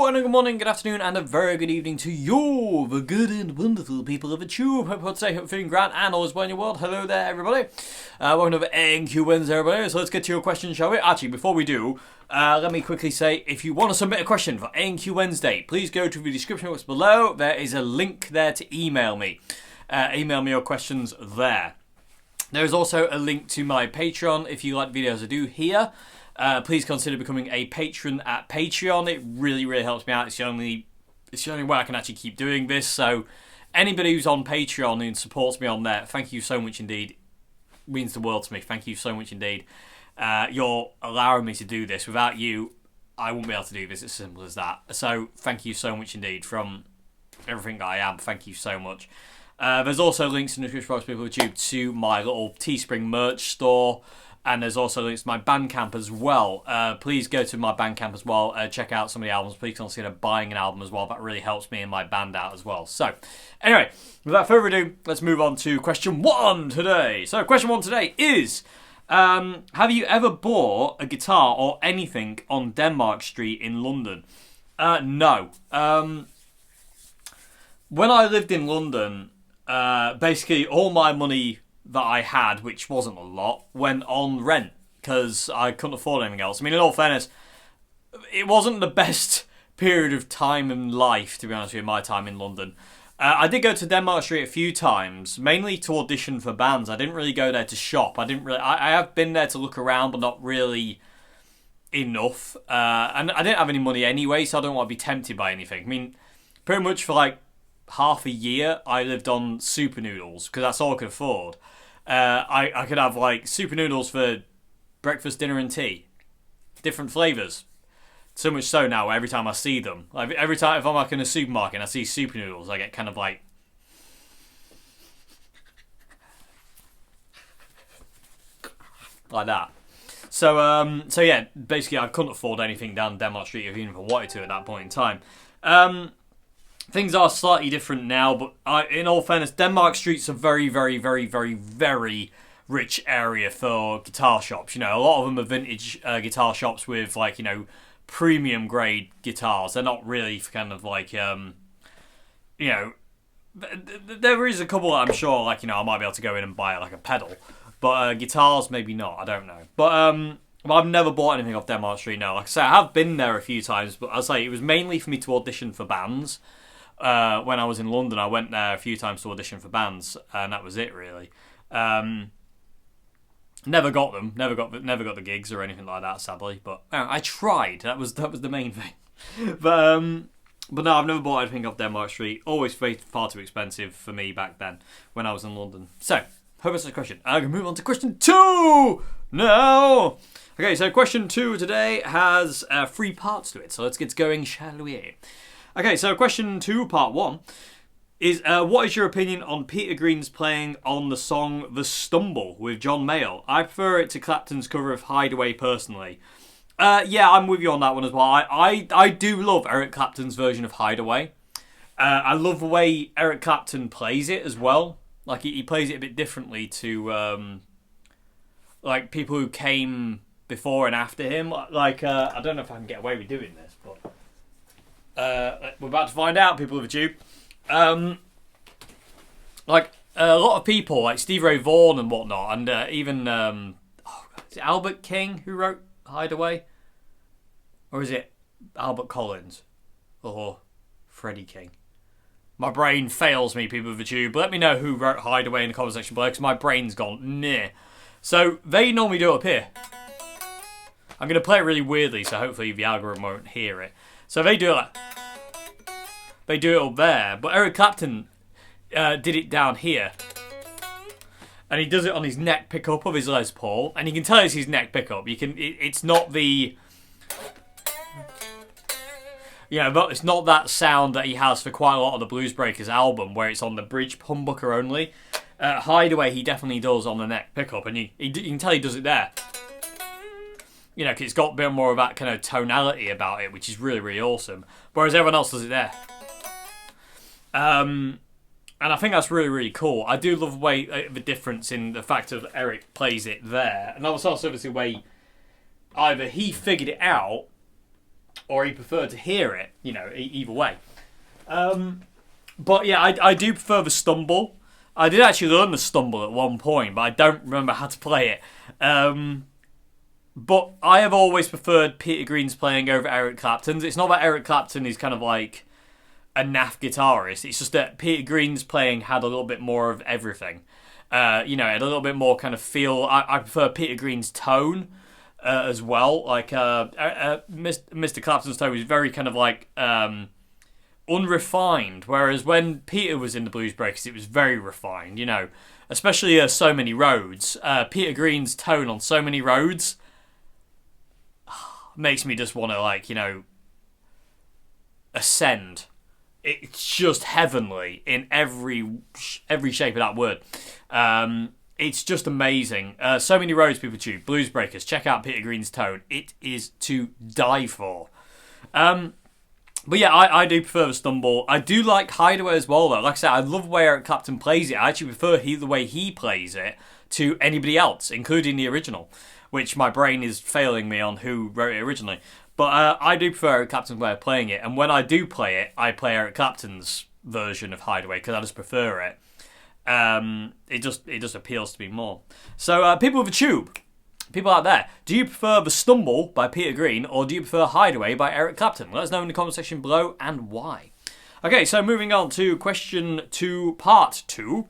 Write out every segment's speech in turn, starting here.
And a good morning, good afternoon, and a very good evening to you, the good and wonderful people of the tube. Hope you're safe, hope you're feeling grand, and all is well in your world. Hello there, everybody. Welcome to NQ Wednesday, everybody. So let's get to your questions, shall we? Actually, before we do, let me quickly say, if you want to submit a question for NQ Wednesday, please go to the description box below. There is a link there to email me. Email me your questions there. There is also a link to my Patreon if you like the videos I do here. Please consider becoming a patron at Patreon. It really, really helps me out. It's the only way I can actually keep doing this. So anybody who's on Patreon and supports me on there, thank you so much indeed. It means the world to me. Thank you so much indeed. You're allowing me to do this. Without you, I wouldn't be able to do this. It's as simple as that. So thank you so much indeed from everything that I am. Thank you so much. There's also links in the description box below YouTube to my little Teespring merch store. And there's also links to my Bandcamp as well. Please go to my Bandcamp as well. Check out some of the albums. Please consider buying an album as well. That really helps me and my band out as well. So, anyway, without further ado, let's move on to question 1 today. So, question 1 today is, have you ever bought a guitar or anything on Denmark Street in London? No. When I lived in London, basically all my money that I had, which wasn't a lot, went on rent because I couldn't afford anything else. I mean, in all fairness, it wasn't the best period of time in life, to be honest with you, my time in London. I did go to Denmark Street a few times, mainly to audition for bands. I didn't really go there to shop. I have been there to look around, but not really enough. And I didn't have any money anyway, so I don't want to be tempted by anything. I mean, pretty much for like half a year, I lived on super noodles because that's all I could afford. I could have like super noodles for breakfast, dinner and tea. Different flavours. So much so now every time I see them. Like every time if I'm like in a supermarket and I see super noodles, I get kind of like that. So yeah, basically I couldn't afford anything down Denmark Street even if I wanted to at that point in time. Things are slightly different now, but in all fairness, Denmark Street's a very, very, very, very, very rich area for guitar shops. You know, a lot of them are vintage guitar shops with, like, you know, premium grade guitars. They're not really kind of like, you know, there is a couple that I'm sure, like, you know, I might be able to go in and buy like a pedal, but guitars maybe not. I don't know, but I've never bought anything off Denmark Street. No, like I say, I have been there a few times, but I'll say it was mainly for me to audition for bands. When I was in London, I went there a few times to audition for bands, and that was it really. Never got them, never got the gigs or anything like that, sadly. But I tried. That was the main thing. But no, I've never bought anything off Denmark Street. Always far too expensive for me back then when I was in London. So, hope that's a question. I'm gonna move on to question 2 now. Okay, so question 2 today has 3 parts to it. So let's get going, shall we? Okay, so question 2, part 1, is what is your opinion on Peter Green's playing on the song The Stumble with John Mayall? I prefer it to Clapton's cover of Hideaway personally. Yeah, I'm with you on that one as well. I do love Eric Clapton's version of Hideaway. I love the way Eric Clapton plays it as well. Like, he plays it a bit differently to like people who came before and after him. Like, I don't know if I can get away with doing this, but we're about to find out, people of the tube. Like a lot of people, like Stevie Ray Vaughan and whatnot, and even is it Albert King who wrote Hideaway, or is it Albert Collins or Freddie King? My brain fails me, people of the tube. Let me know who wrote Hideaway in the comment section below, because my brain's gone near. So they normally do it up here. I'm going to play it really weirdly, so hopefully the algorithm won't hear it. So they do it like, they do it up there, but Eric Clapton did it down here, and he does it on his neck pickup of his Les Paul, and you can tell it's his neck pickup. It's not the, you know, but it's not that sound that he has for quite a lot of the Blues Breakers album, where it's on the bridge humbucker only. Hideaway, he definitely does on the neck pickup, and you can tell he does it there. You know, 'cause it's got a bit more of that kind of tonality about it, which is really, really awesome. Whereas everyone else does it there. And I think that's really, really cool. I do love the way, the difference in the fact of Eric plays it there. And that was also obviously the way either he figured it out or he preferred to hear it. You know, either way. But yeah, I do prefer the stumble. I did actually learn the stumble at one point, but I don't remember how to play it. But I have always preferred Peter Green's playing over Eric Clapton's. It's not that Eric Clapton is kind of like a naff guitarist. It's just that Peter Green's playing had a little bit more of everything. You know, had a little bit more kind of feel. I prefer Peter Green's tone as well. Like Mr. Clapton's tone was very kind of like unrefined, whereas when Peter was in the Blues Breakers, it was very refined. You know, especially So Many Roads. Peter Green's tone on So Many Roads makes me just want to, like, you know, ascend. It's just heavenly in every shape of that word. It's just amazing. So Many Roads, people too. Blues Breakers. Check out Peter Green's tone. It is to die for. But yeah, I do prefer the stumble. I do like Hideaway as well, though. Like I said, I love the way Eric Clapton plays it. I actually prefer the way he plays it to anybody else, including the original, which my brain is failing me on who wrote it originally. But I do prefer Eric Clapton's way of playing it. And when I do play it, I play Eric Clapton's version of Hideaway because I just prefer it. It just appeals to me more. So people with a tube, people out there, do you prefer The Stumble by Peter Green or do you prefer Hideaway by Eric Clapton? Let us know in the comment section below and why. Okay, so moving on to question 2, part 2.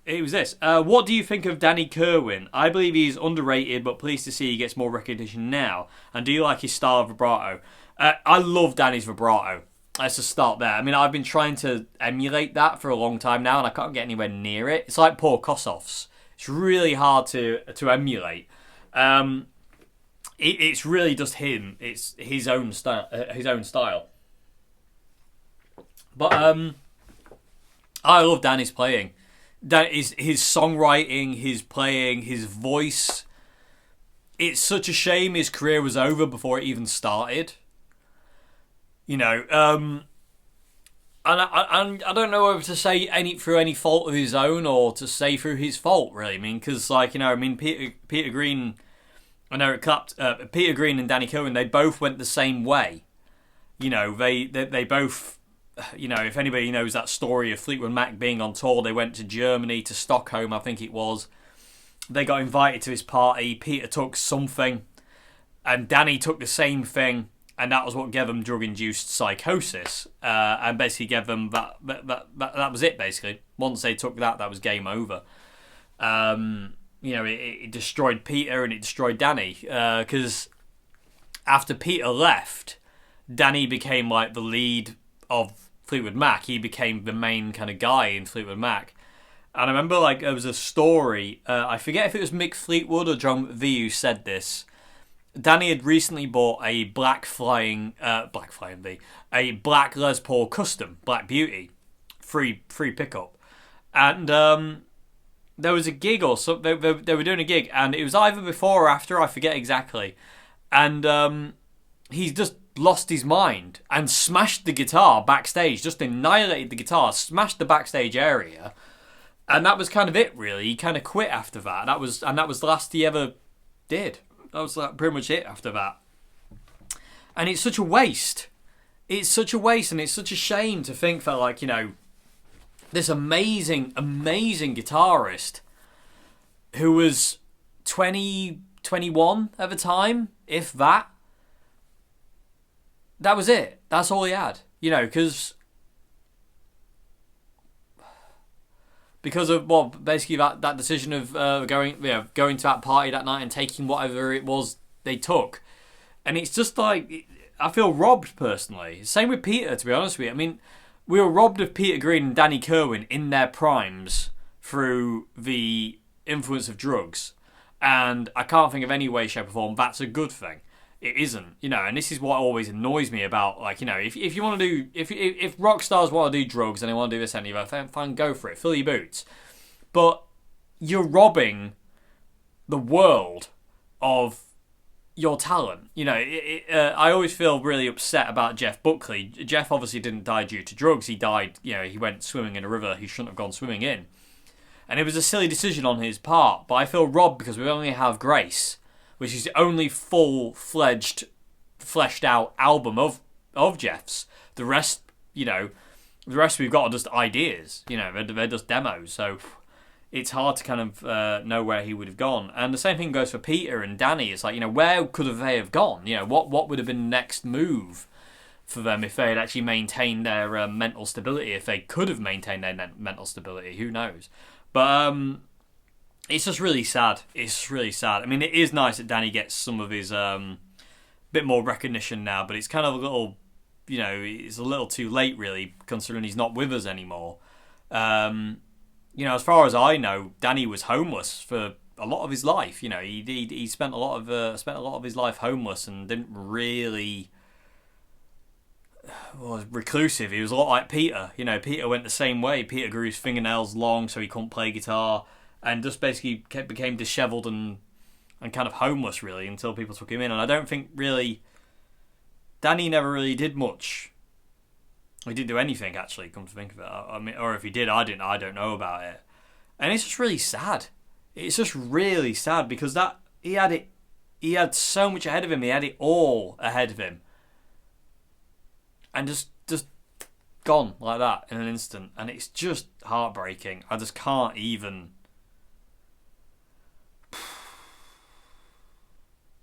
It was this. What do you think of Danny Kirwan? I believe he's underrated, but pleased to see he gets more recognition now. And do you like his style of vibrato? I love Danny's vibrato. Let's just start there. I mean, I've been trying to emulate that for a long time now, and I can't get anywhere near it. It's like Paul Kossoff's. It's really hard to emulate. It's really just him. It's his own style. But I love Danny's playing. That is his songwriting, his playing, his voice. It's such a shame his career was over before it even started. You know, and I don't know whether to say through any fault of his own or to say through his fault, really. I mean, because, like, you know, I mean, Peter Green and Eric Clapton, Peter Green and Danny Kirwan, they both went the same way. You know, they both. You know, if anybody knows that story of Fleetwood Mac being on tour, they went to Germany, to Stockholm, I think it was. They got invited to his party. Peter took something, and Danny took the same thing, and that was what gave them drug-induced psychosis, and basically gave them that was it. Basically, once they took that was game over. You know, it destroyed Peter and it destroyed Danny because after Peter left, Danny became like the lead of Fleetwood Mac. He became the main kind of guy in Fleetwood Mac. And I remember, like, there was a story, I forget if it was Mick Fleetwood or John V who said this. Danny had recently bought a black Les Paul Custom, Black Beauty, free pickup. And there was a gig or something, they were doing a gig, and it was either before or after, I forget exactly. And he's just lost his mind and smashed the guitar backstage, just annihilated the guitar, smashed the backstage area, and that was kind of it, really. He kind of quit after that. That was the last he ever did. That was like pretty much it after that. And it's such a waste. It's such a waste, and it's such a shame to think that, like, you know, this amazing guitarist who was 20, 21 at the time, if that, that was it. That's all he had. You know, because of, well, basically that decision of going to that party that night and taking whatever it was they took. And it's just like, I feel robbed personally. Same with Peter, to be honest with you. I mean, we were robbed of Peter Green and Danny Kirwan in their primes through the influence of drugs. And I can't think of any way, shape or form that's a good thing. It isn't, you know, and this is what always annoys me about, like, you know, if you want to do, if rock stars want to do drugs and they want to do this and that, fine, go for it, fill your boots. But you're robbing the world of your talent. You know, I always feel really upset about Jeff Buckley. Jeff obviously didn't die due to drugs. He died, you know, he went swimming in a river he shouldn't have gone swimming in. And it was a silly decision on his part, but I feel robbed because we only have Grace, which is the only full-fledged fleshed out album of Jeff's. The rest, the rest we've got are just ideas. They're just demos. So it's hard to kind of know where he would have gone. And the same thing goes for Peter and Danny. It's like, where could they have gone? What would have been the next move for them if they had actually maintained their mental stability? If they could have maintained their mental stability, who knows? But it's just really sad. It's really sad. I mean, it is nice that Danny gets some of his bit more recognition now, but it's kind of a little, it's a little too late, really, considering he's not with us anymore. As far as I know, Danny was homeless for a lot of his life. He spent a lot of his life homeless and didn't really. Was reclusive. He was a lot like Peter. Peter went the same way. Peter grew his fingernails long so he couldn't play guitar, and just basically became dishevelled and kind of homeless, really, until people took him in. And I don't think really Danny never really did much. He didn't do anything, actually, come to think of it. I mean, or if he did, I don't know about it. And it's just really sad. It's just really sad because he had so much ahead of him. He had it all ahead of him. And just gone like that in an instant. And it's just heartbreaking. I just can't even.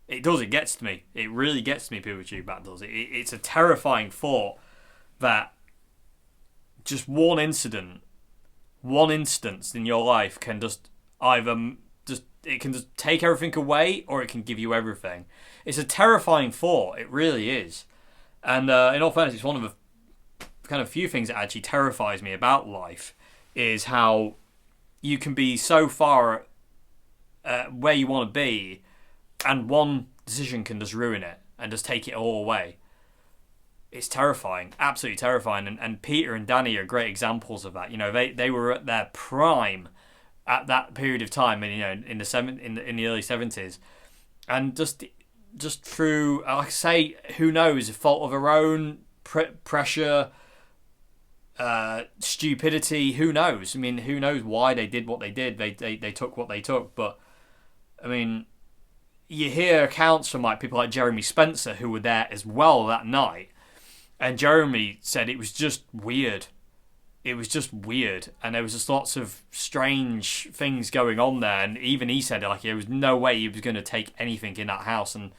It does, it gets to me. It really gets to me, People Tube, that does. It's a terrifying thought that just one instance in your life can just either it can just take everything away or it can give you everything. It's a terrifying thought. It really is. And in all fairness, it's one of the kind of few things that actually terrifies me about life is how you can be so far where you want to be, and one decision can just ruin it and just take it all away. It's terrifying, absolutely terrifying. And Peter and Danny are great examples of that. They were at their prime at that period of time, and in the early 70s, and just through, like I say, who knows, a fault of their own, pressure, stupidity, who knows? I mean, who knows why they did what they did? They took what they took, but I mean, you hear accounts from people like Jeremy Spencer who were there as well that night. And Jeremy said it was just weird. It was just weird. And there was just lots of strange things going on there. And even he said there was no way he was going to take anything in that house. And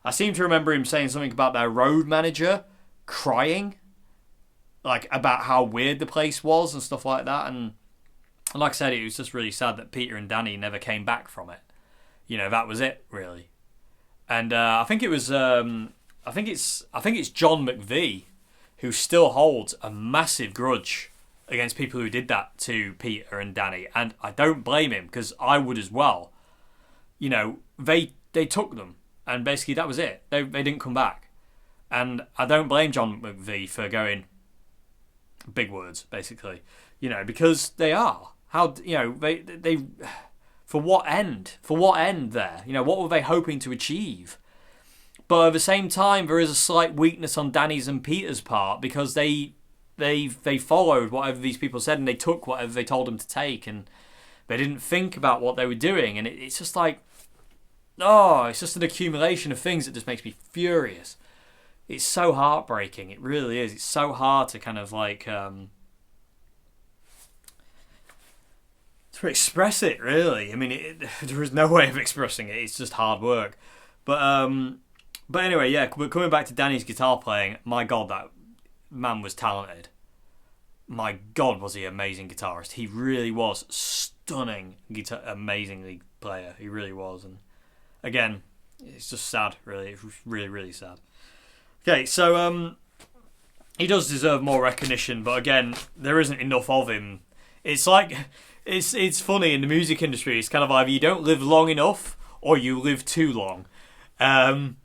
I seem to remember him saying something about their road manager crying. About how weird the place was and stuff like that. And like I said, it was just really sad that Peter and Danny never came back from it. That was it, really. And I think it was... I think it's John McVie who still holds a massive grudge against people who did that to Peter and Danny, and I don't blame him because I would as well. They took them, and basically that was it. They didn't come back, and I don't blame John McVie for going big words, basically. Because they are they for what end? For what end there? What were they hoping to achieve? But at the same time, there is a slight weakness on Danny's and Peter's part because they followed whatever these people said and they took whatever they told them to take and they didn't think about what they were doing. And it's just it's just an accumulation of things that just makes me furious. It's so heartbreaking. It really is. It's so hard to kind of to express it, really. I mean, there is no way of expressing it. It's just hard work. But anyway, yeah, but coming back to Danny's guitar playing, my God, that man was talented. My God, was he an amazing guitarist. He really was stunning amazingly player. He really was. And again, it's just sad, really. It's really, really sad. Okay, so he does deserve more recognition, but again, there isn't enough of him. It's it's funny in the music industry. It's kind of either you don't live long enough or you live too long. To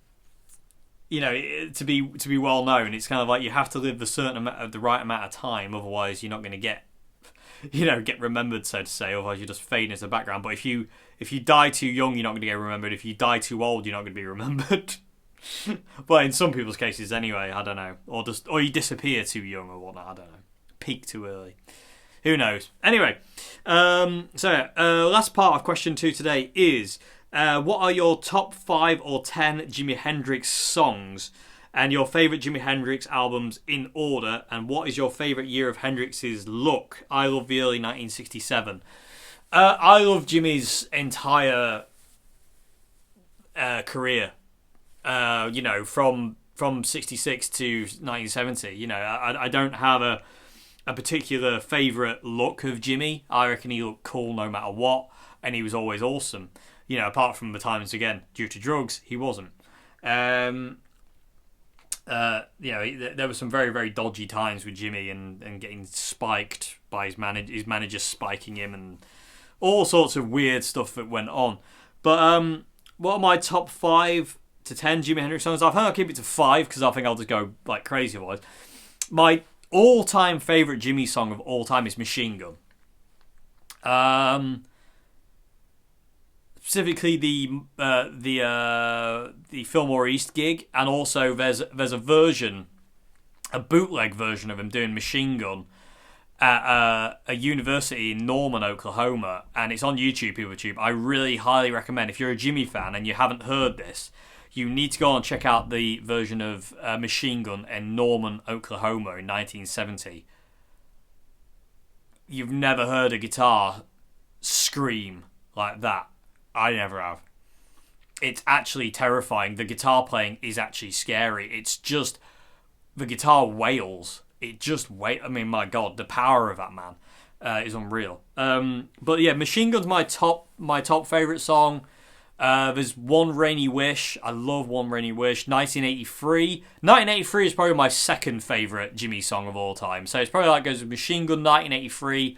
be well known, it's kind of you have to live the right amount of time, otherwise you're not going to get remembered, so to say. Otherwise you just fade into the background. But if you die too young, you're not going to get remembered. If you die too old, you're not going to be remembered. Well, in some people's cases, anyway. I don't know, or you disappear too young or whatnot. I don't know, peak too early. Who knows? Anyway, last part of question 2 today is What are your top 5 or 10 Jimi Hendrix songs? And your favourite Jimi Hendrix albums in order? And what is your favourite year of Hendrix's look? I love the early 1967. I love Jimmy's entire career. From 66 to 1970. I don't have a particular favourite look of Jimmy. I reckon he looked cool no matter what, and he was always awesome. Apart from the times, again, due to drugs, he wasn't. There were some very, very dodgy times with Jimmy and getting spiked by his manager spiking him and all sorts of weird stuff that went on. But what are my top 5 to 10 Jimi Hendrix songs? I think I'll keep it to 5 because I think I'll just go like crazy otherwise. My all-time favourite Jimmy song of all time is Machine Gun. Specifically the Fillmore East gig, and also there's a bootleg version of him doing Machine Gun at a university in Norman, Oklahoma, and it's on YouTube. I really highly recommend, if you're a Jimmy fan and you haven't heard this, you need to go and check out the version of Machine Gun in Norman, Oklahoma in 1970. You've never heard a guitar scream like that. I never have. It's actually terrifying. The guitar playing is actually scary. It's just, the guitar wails. It just wails. I mean, my God, the power of that man is unreal. But yeah, Machine Gun's my top favourite song. There's One Rainy Wish. I love One Rainy Wish. 1983. 1983 is probably my second favourite Jimmy song of all time. So it's probably like goes with Machine Gun, 1983,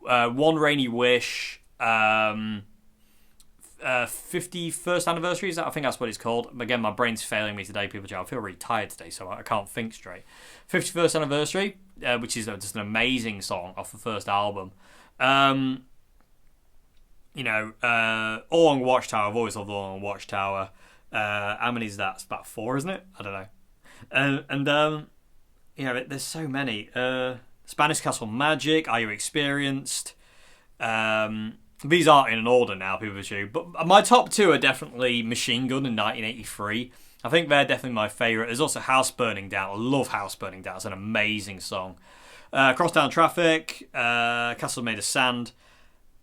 One Rainy Wish, 51st anniversary, is that? I think that's what it's called. Again, my brain's failing me today, people. I feel really tired today, so I can't think straight. 51st anniversary, which is just an amazing song off the first album. All Along Watchtower. I've always loved All Along Watchtower. How many is that? It's about 4, isn't it? I don't know. There's so many. Spanish Castle Magic. Are You Experienced? These aren't in an order now, people assume. But my top 2 are definitely Machine Gun in 1983. I think they're definitely my favourite. There's also House Burning Down. I love House Burning Down. It's an amazing song. Crosstown Traffic, Castle Made of Sand.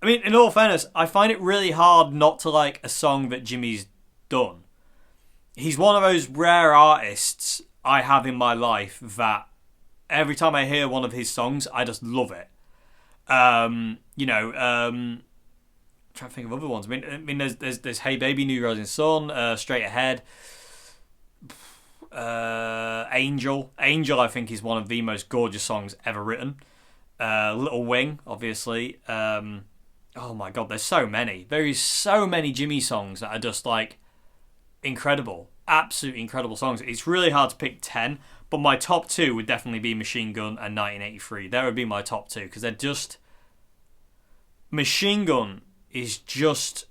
I mean, in all fairness, I find it really hard not to like a song that Jimmy's done. He's one of those rare artists I have in my life that every time I hear one of his songs, I just love it. Trying to think of other ones. I mean, there's Hey Baby, New Rising Sun, Straight Ahead, Angel. Angel, I think, is one of the most gorgeous songs ever written. Little Wing, obviously. Oh my God, there's so many. There is so many Jimmy songs that are just like incredible, absolutely incredible songs. It's really hard to pick 10, but my top 2 would definitely be Machine Gun and 1983. That would be my top 2 because they're just. Machine Gun is just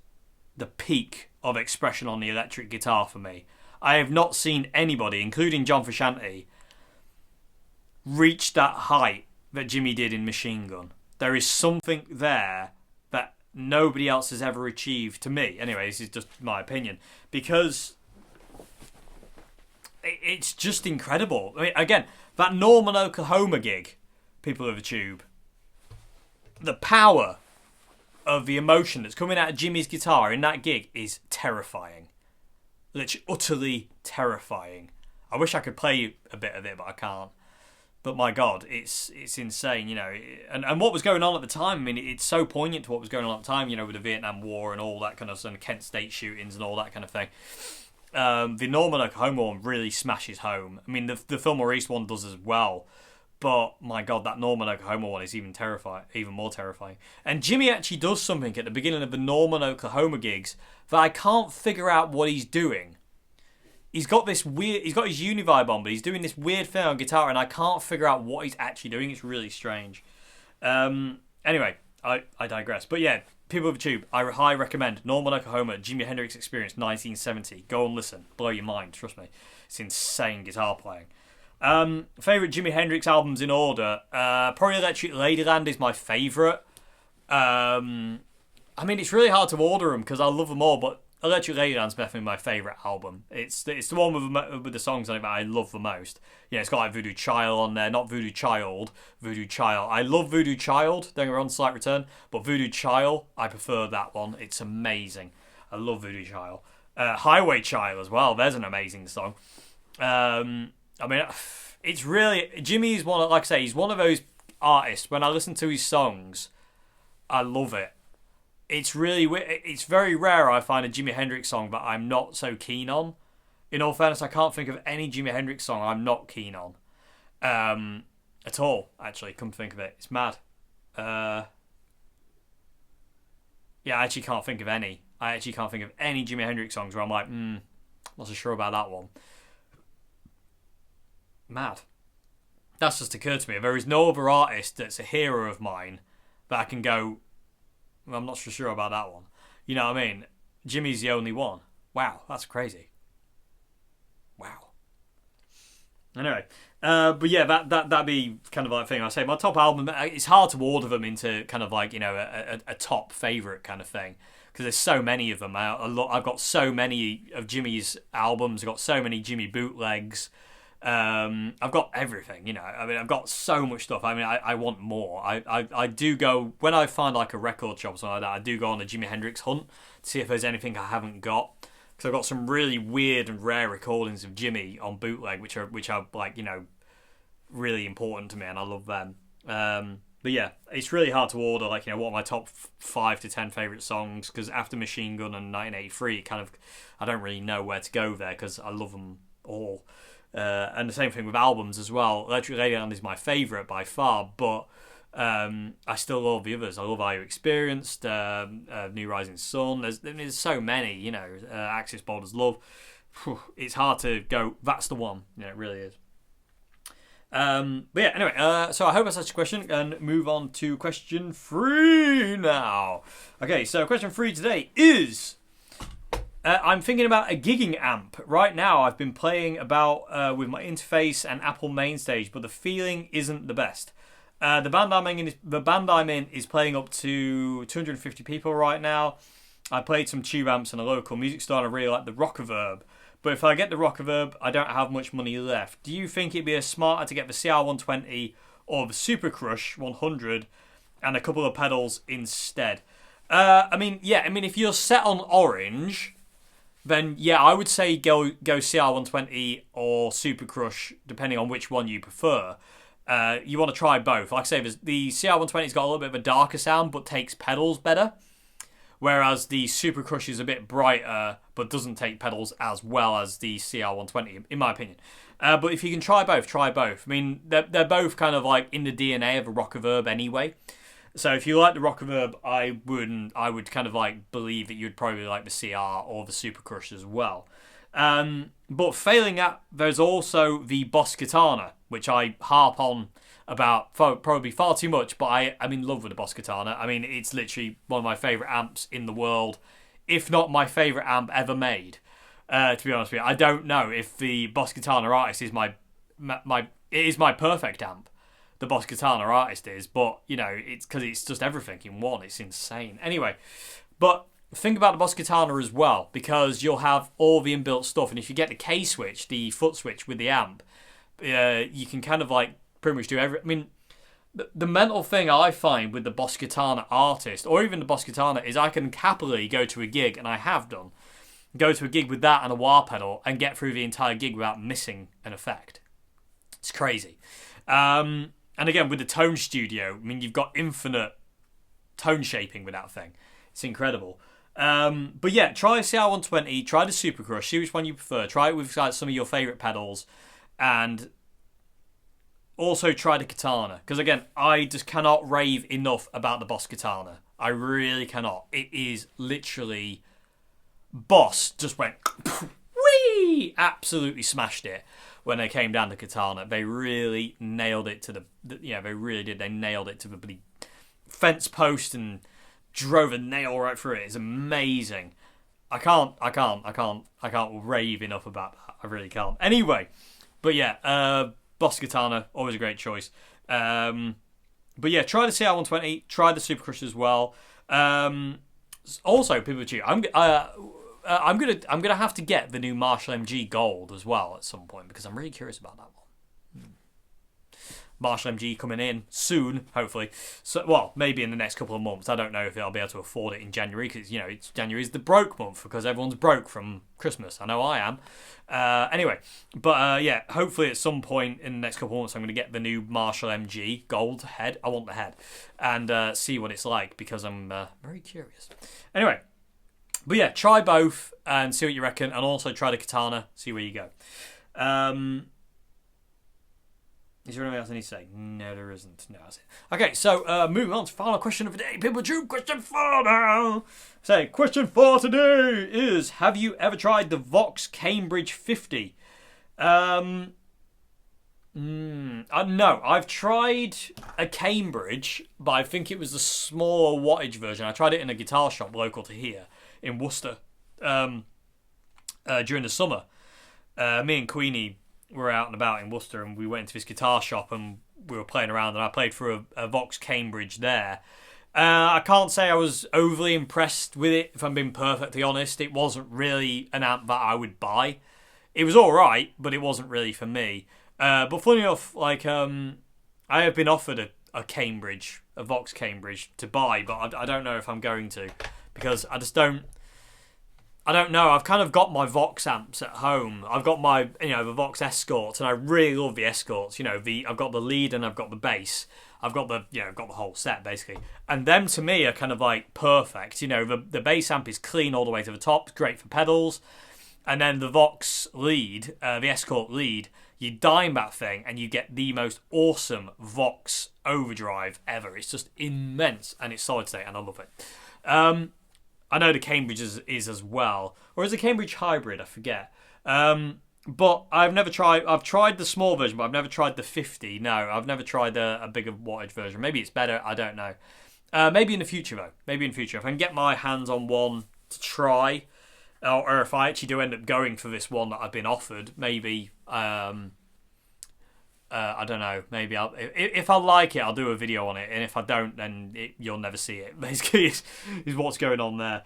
the peak of expression on the electric guitar for me. I have not seen anybody, including John Frusciante, reach that height that Jimmy did in Machine Gun. There is something there that nobody else has ever achieved, to me. Anyway, this is just my opinion. Because it's just incredible. I mean, again, that Norman, Oklahoma gig, people of the Tube, the power of the emotion that's coming out of Jimmy's guitar in that gig is terrifying. Literally, utterly terrifying. I wish I could play a bit of it, but I can't. But my God, it's insane, And what was going on at the time, I mean, it's so poignant to what was going on at the time, with the Vietnam War and all that kind of stuff, and Kent State shootings and all that kind of thing. The Norman, Oklahoma one really smashes home. I mean, the Fillmore East one does as well. But my God, that Norman, Oklahoma one is even more terrifying. And Jimmy actually does something at the beginning of the Norman, Oklahoma gigs that I can't figure out what he's doing. He's got his Univibe on, but he's doing this weird thing on guitar, and I can't figure out what he's actually doing. It's really strange. Anyway, I digress. But yeah, people of the Tube, I highly recommend Norman, Oklahoma, Jimi Hendrix Experience 1970. Go and listen. Blow your mind, trust me. It's insane guitar playing. Favourite Jimi Hendrix albums in order. Probably Electric Ladyland is my favourite. I mean, it's really hard to order them because I love them all, but Electric Ladyland's definitely my favourite album. It's the one with the songs on it that I love the most. Yeah, it's got like Voodoo Child on there, not Voodoo Child, Voodoo Child. I love Voodoo Child, don't get me wrong, Slight Return, but Voodoo Child, I prefer that one. It's amazing. I love Voodoo Child. Highway Child as well, there's an amazing song. I mean, it's really... Jimi is one, like I say, he's one of those artists, when I listen to his songs, I love it. It's very rare I find a Jimi Hendrix song that I'm not so keen on. In all fairness, I can't think of any Jimi Hendrix song I'm not keen on. At all, actually, come to think of it. It's mad. Yeah, I actually can't think of any. I actually can't think of any Jimi Hendrix songs where I'm like, not so sure about that one. Mad. That's just occurred to me. There is no other artist that's a hero of mine that I can go, I'm not so sure about that one. You know what I mean? Jimmy's the only one. Wow, that's crazy. Wow. Anyway, but yeah, that'd be kind of like thing I say. My top album, it's hard to order them into kind of like, you know, a top favourite kind of thing. Because there's so many of them. I've got so many of Jimmy's albums. I've got so many Jimmy bootlegs. I've got everything, you know. I mean, I've got so much stuff. I mean, I want more. I do go, when I find like a record shop or something like that, I do go on a Jimi Hendrix hunt to see if there's anything I haven't got. Because I've got some really weird and rare recordings of Jimmy on bootleg, which are like, you know, really important to me, and I love them. But yeah, it's really hard to order, like, you know, what are my top 5 to 10 favourite songs, because after Machine Gun and 1983, I don't really know where to go there, because I love them all. And the same thing with albums as well. Electric Ladyland is my favourite by far, but I still love the others. I love Are You Experienced, New Rising Sun. There's so many, you know. Axis Boulder's Love. It's hard to go, that's the one. Yeah, it really is. But yeah, anyway, so I hope that's such a question, and move on to question 3 now. Okay, so question 3 today is... I'm thinking about a gigging amp. Right now, I've been playing about with my interface and Apple Mainstage, but the feeling isn't the best. The band I'm in is playing up to 250 people right now. I played some tube amps in a local music store, and I really like the Rockerverb. But if I get the Rockerverb, I don't have much money left. Do you think it'd be smarter to get the CR120 or the Super Crush 100 and a couple of pedals instead? I mean, if you're set on Orange... then yeah, I would say go CR120 or Super Crush, depending on which one you prefer. You want to try both. Like I say, the CR120's got a little bit of a darker sound, but takes pedals better. Whereas the Super Crush is a bit brighter, but doesn't take pedals as well as the CR120, in my opinion. But if you can try both, try both. I mean, they're both kind of like in the DNA of a Rockerverb anyway. So if you like the Rockerverb, I would kind of like believe that you'd probably like the CR or the Super Crush as well. But failing that, there's also the Boss Katana, which I harp on about probably far too much, but I'm in love with the Boss Katana. I mean, it's literally one of my favourite amps in the world, if not my favourite amp ever made. To be honest with you, I don't know if the Boss Katana Artist is it is my perfect amp. The Boss Katana Artist is, but you know, it's because it's just everything in one. It's insane. Anyway, but think about the Boss Katana as well, because you'll have all the inbuilt stuff, and if you get the K switch, the foot switch with the amp, you can kind of like pretty much do I mean, the mental thing I find with the Boss Katana Artist, or even the Boss Katana, is I can happily go to a gig, and I have done, go to a gig with that and a wah pedal and get through the entire gig without missing an effect. It's crazy. And again, with the Tone Studio, I mean, you've got infinite tone shaping with that thing. It's incredible. But yeah, try CR120, try the Super Crush, see which one you prefer. Try it with like, some of your favourite pedals, and also try the Katana. Because again, I just cannot rave enough about the Boss Katana. I really cannot. It is literally... Boss just went... Whee! Absolutely smashed it. When they came down to Katana, they really nailed it to they really did. They nailed it to the bloody fence post and drove a nail right through it. It's amazing. I can't rave enough about that. I really can't. Anyway, but yeah, Boss Katana, always a great choice. But yeah, try the CR120, try the Super Crush as well. Also, people with you, I'm gonna have to get the new Marshall MG Gold as well at some point because I'm really curious about that one. Marshall MG coming in soon, hopefully. So, well, maybe in the next couple of months. I don't know if I'll be able to afford it in January because January is the broke month because everyone's broke from Christmas. I know I am. Anyway, but yeah, hopefully at some point in the next couple of months I'm going to get the new Marshall MG Gold head. I want the head and see what it's like because I'm very curious. Anyway. But yeah, try both and see what you reckon, and also try the Katana, see where you go. Is there anything else I need to say? No, there isn't. No, that's it. Okay, so moving on to final question of the day. People choose question 4 now. So, question 4 today is: have you ever tried the Vox Cambridge 50? No, I've tried a Cambridge, but I think it was the smaller wattage version. I tried it in a guitar shop local to here in Worcester during the summer. Me and Queenie were out and about in Worcester, and we went into this guitar shop and we were playing around, and I played for a Vox Cambridge there. I can't say I was overly impressed with it, if I'm being perfectly honest. It wasn't really an amp that I would buy. It was alright, but it wasn't really for me. But funny enough, like I have been offered a Cambridge, a Vox Cambridge to buy, but I don't know if I'm going to, because I don't know. I've kind of got my Vox amps at home. I've got my, the Vox Escorts, and I really love the Escorts. I've got the lead and I've got the bass. I've got I've got the whole set basically. And them to me are kind of like perfect. The bass amp is clean all the way to the top, great for pedals. And then the Vox lead, the Escort lead, you dime that thing and you get the most awesome Vox overdrive ever. It's just immense and it's solid state and I love it. I know the Cambridge is as well. Or is it Cambridge Hybrid? I forget. But I've tried the small version, but I've never tried the 50. No, I've never tried a bigger wattage version. Maybe it's better. I don't know. Maybe in the future, though. Maybe in the future. If I can get my hands on one to try, or if I actually do end up going for this one that I've been offered, maybe... I don't know. Maybe if I like it, I'll do a video on it, and if I don't, then you'll never see it. Basically, is what's going on there.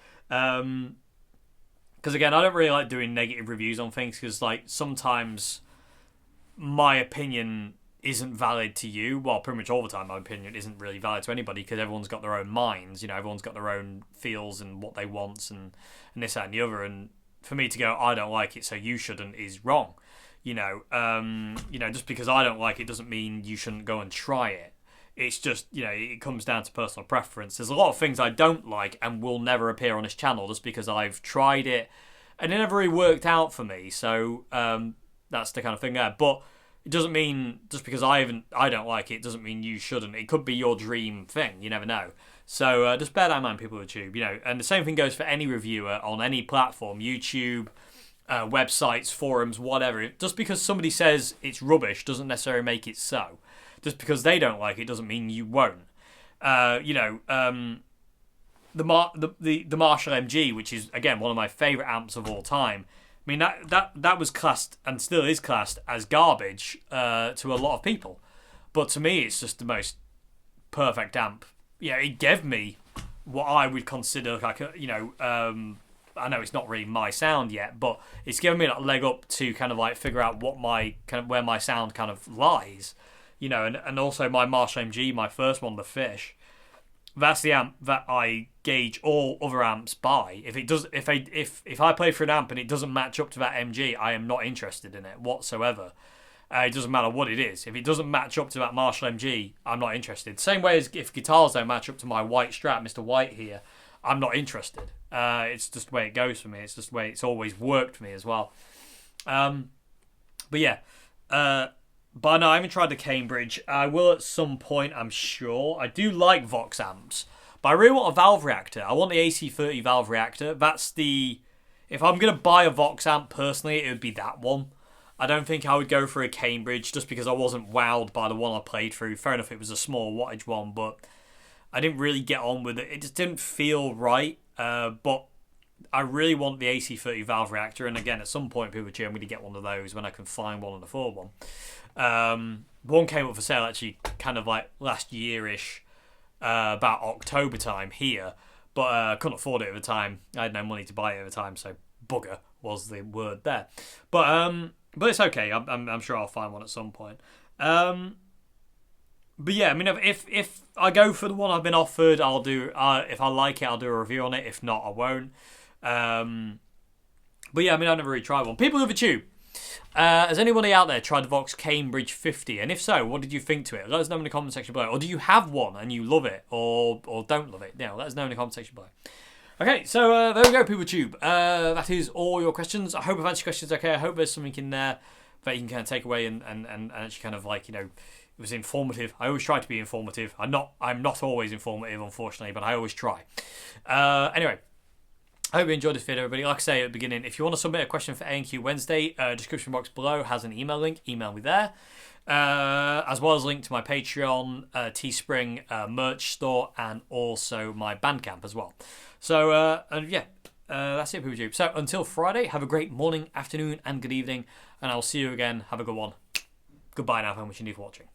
Because again, I don't really like doing negative reviews on things because like sometimes my opinion isn't valid to you. Well, pretty much all the time, my opinion isn't really valid to anybody because everyone's got their own minds. Everyone's got their own feels and what they want and this, that, and the other. And for me to go, I don't like it, so you shouldn't, is wrong. Just because I don't like it doesn't mean you shouldn't go and try it. It's just, it comes down to personal preference. There's a lot of things I don't like and will never appear on this channel just because I've tried it and it never really worked out for me. So that's the kind of thing there. But it doesn't mean just because I don't like it doesn't mean you shouldn't. It could be your dream thing. You never know. So just bear that in mind, people with YouTube. And the same thing goes for any reviewer on any platform, YouTube, websites, forums, whatever. Just because somebody says it's rubbish doesn't necessarily make it so. Just because they don't like it doesn't mean you won't. The Marshall MG, which is again one of my favourite amps of all time. I mean that was classed and still is classed as garbage to a lot of people, but to me it's just the most perfect amp. It gave me what I would consider like I know it's not really my sound yet, but it's given me that leg up to kind of like figure out what my kind of where my sound kind of lies, and also my Marshall MG, my first one, the Fish. That's the amp that I gauge all other amps by. If I play for an amp and it doesn't match up to that MG, I am not interested in it whatsoever. It doesn't matter what it is. If it doesn't match up to that Marshall MG, I'm not interested. Same way as if guitars don't match up to my white Strat, Mr. White here, I'm not interested. It's just the way it goes for me. It's just the way it's always worked for me as well. But yeah. But no, I haven't tried the Cambridge. I will at some point, I'm sure. I do like Vox amps. But I really want a valve reactor. I want the AC30 valve reactor. That's the... If I'm going to buy a Vox amp personally, it would be that one. I don't think I would go for a Cambridge just because I wasn't wowed by the one I played through. Fair enough, it was a small wattage one, but I didn't really get on with it. It just didn't feel right. But I really want the AC30 valve reactor. And again, at some point, people I'm going to get one of those when I can find one and afford one. One came up for sale actually kind of like last year-ish, about October time here. but I couldn't afford it at the time. I had no money to buy it at the time, so bugger was the word there. But it's okay. I'm sure I'll find one at some point. But yeah, I mean, if I go for the one I've been offered, I'll do. If I like it, I'll do a review on it. If not, I won't. But yeah, I mean, I've never really tried one. People of the tube, has anybody out there tried the Vox Cambridge 50? And if so, what did you think to it? Let us know in the comment section below. Or do you have one and you love it, or don't love it? Yeah, let us know in the comment section below. Okay, so there we go, people of tube. That is all your questions. I hope I've answered your questions okay. I hope there's something in there that you can kind of take away and actually kind of like, it was informative. I always try to be informative. I'm not always informative, unfortunately, but I always try. Anyway, I hope you enjoyed this video, everybody. Like I say at the beginning, if you want to submit a question for A&Q Wednesday, description box below has an email link. Email me there. As well as a link to my Patreon, Teespring merch store, and also my Bandcamp as well. So, that's it, people. So, until Friday, have a great morning, afternoon, and good evening, and I'll see you again. Have a good one. Goodbye now, thank you for watching.